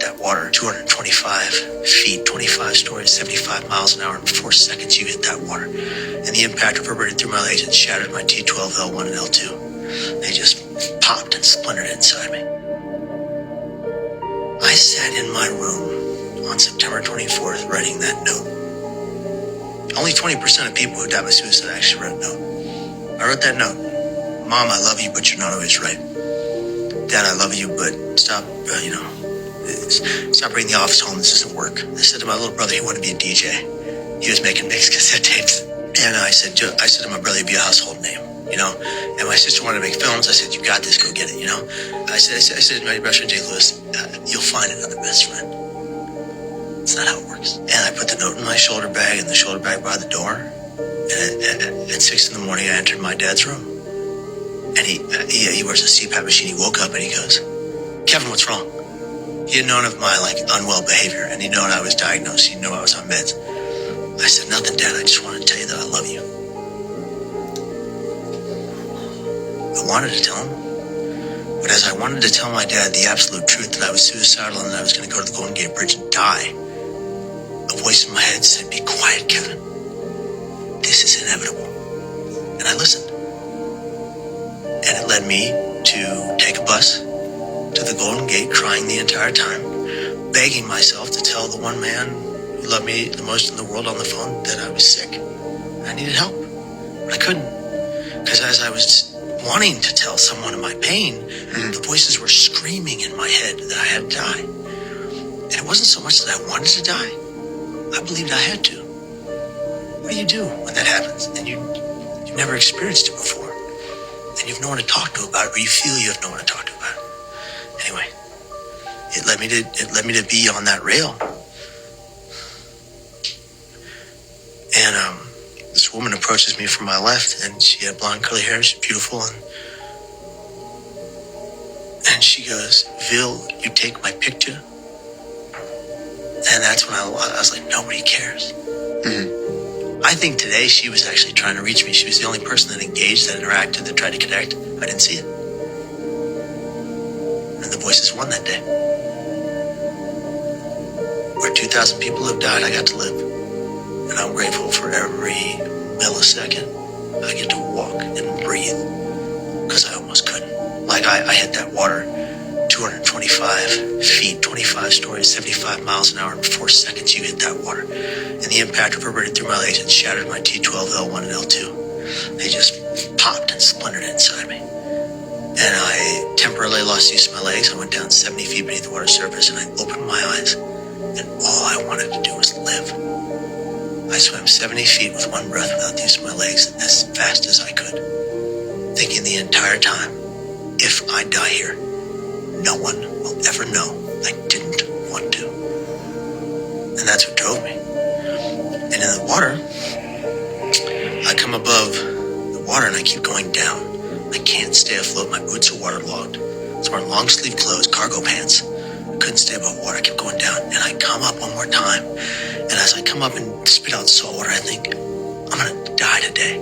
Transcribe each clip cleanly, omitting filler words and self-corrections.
that water 225 feet, 25 stories, 75 miles an hour. In 4 seconds, you hit that water. And the impact reverberated through my legs and shattered my T12, L1, and L2. They just popped and splintered inside me. I sat in my room on September 24th writing that note. Only 20% of people who die by suicide actually wrote a note. I wrote that note. Mom, I love you, but you're not always right. Dad, I love you, but stop bringing the office home. This doesn't work. I said to my little brother, he wanted to be a DJ. He was making mixed cassette tapes. And I said to my brother, he'd be a household name, And my sister wanted to make films. I said, you got this, go get it, I said to my best friend, Jay Lewis, you'll find another best friend. It's not how it works. And I put the note in my shoulder bag and the shoulder bag by the door. And at 6 a.m, I entered my dad's room. And he wears a CPAP machine. He woke up and he goes, Kevin, what's wrong? He had known of my unwell behavior, and he known I was diagnosed. He knew I was on meds. I said, nothing, Dad. I just wanted to tell you that I love you. I wanted to tell him, but as I wanted to tell my dad the absolute truth that I was suicidal and that I was going to go to the Golden Gate Bridge and die, a voice in my head said, be quiet, Kevin. This is inevitable. And I listened. And it led me to take a bus to the Golden Gate, crying the entire time, begging myself to tell the one man who loved me the most in the world on the phone that I was sick. I needed help, but I couldn't. Because as I was wanting to tell someone of my pain, the voices were screaming in my head that I had to die. And it wasn't so much that I wanted to die. I believed I had to. What do you do when that happens and you've never experienced it before? And you have no one to talk to about it, or you feel you have no one to talk to about it. Anyway, it led me to be on that rail. And this woman approaches me from my left, and she had blonde curly hair. She's beautiful, and she goes, Vil, you take my picture? And that's when I was like, nobody cares. I think today she was actually trying to reach me. She was the only person that engaged, that interacted, that tried to connect. I didn't see it. And the voices won that day. Where 2,000 people have died, I got to live. And I'm grateful for every millisecond I get to walk and breathe. Because I almost couldn't. I hit that water 225 feet, 25 stories, 75 miles an hour. In 4 seconds, you hit that water. And the impact reverberated through my legs and shattered my T12, L1, and L2. They just popped and splintered inside me. And I temporarily lost use of my legs. I went down 70 feet beneath the water surface, and I opened my eyes. And all I wanted to do was live. I swam 70 feet with one breath without the use of my legs as fast as I could, thinking the entire time, if I die here, no one will ever know I didn't want to. And that's what drove me. And in the water, I come above the water and I keep going down. I can't stay afloat. My boots are waterlogged. So I'm wearing long sleeve clothes, cargo pants. I couldn't stay above water. I kept going down. And I come up one more time. And as I come up and spit out salt water, I think, I'm going to die today.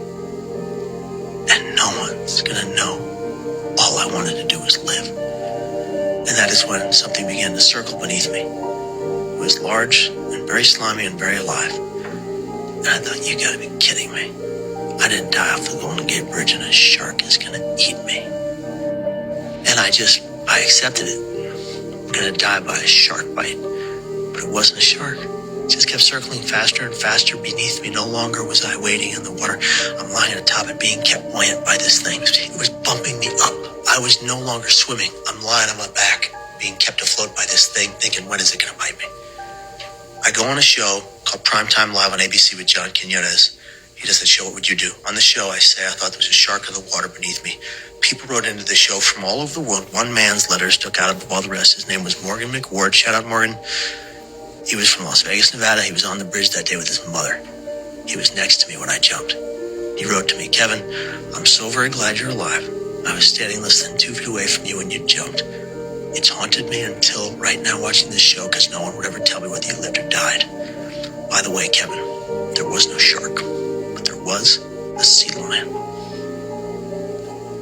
And no one's going to know all I wanted to do was live. And that is when something began to circle beneath me. It was large and very slimy and very alive. And I thought, you gotta be kidding me. I didn't die off the Golden Gate Bridge and a shark is gonna eat me. And I accepted it. I'm gonna die by a shark bite. But it wasn't a shark. It just kept circling faster and faster beneath me. No longer was I wading in the water. I'm lying on top of it, being kept buoyant by this thing. It was bumping me up. I was no longer swimming. I'm lying on my back, being kept afloat by this thing, thinking, when is it going to bite me? I go on a show called Primetime Live on ABC with John Quinones. He does that show, What Would You Do? On the show, I say I thought there was a shark in the water beneath me. People wrote into the show from all over the world. One man's letter stuck out above all the rest. His name was Morgan McWard. Shout out Morgan. He was from Las Vegas, Nevada. He was on the bridge that day with his mother. He was next to me when I jumped. He wrote to me, Kevin, I'm so very glad you're alive. I was standing less than 2 feet away from you when you jumped. It's haunted me until right now watching this show because no one would ever tell me whether you lived or died. By the way, Kevin, there was no shark, but there was a sea lion.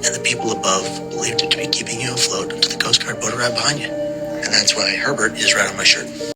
And the people above believed it to be keeping you afloat until the Coast Guard boat arrived behind you. And that's why Herbert is right on my shirt.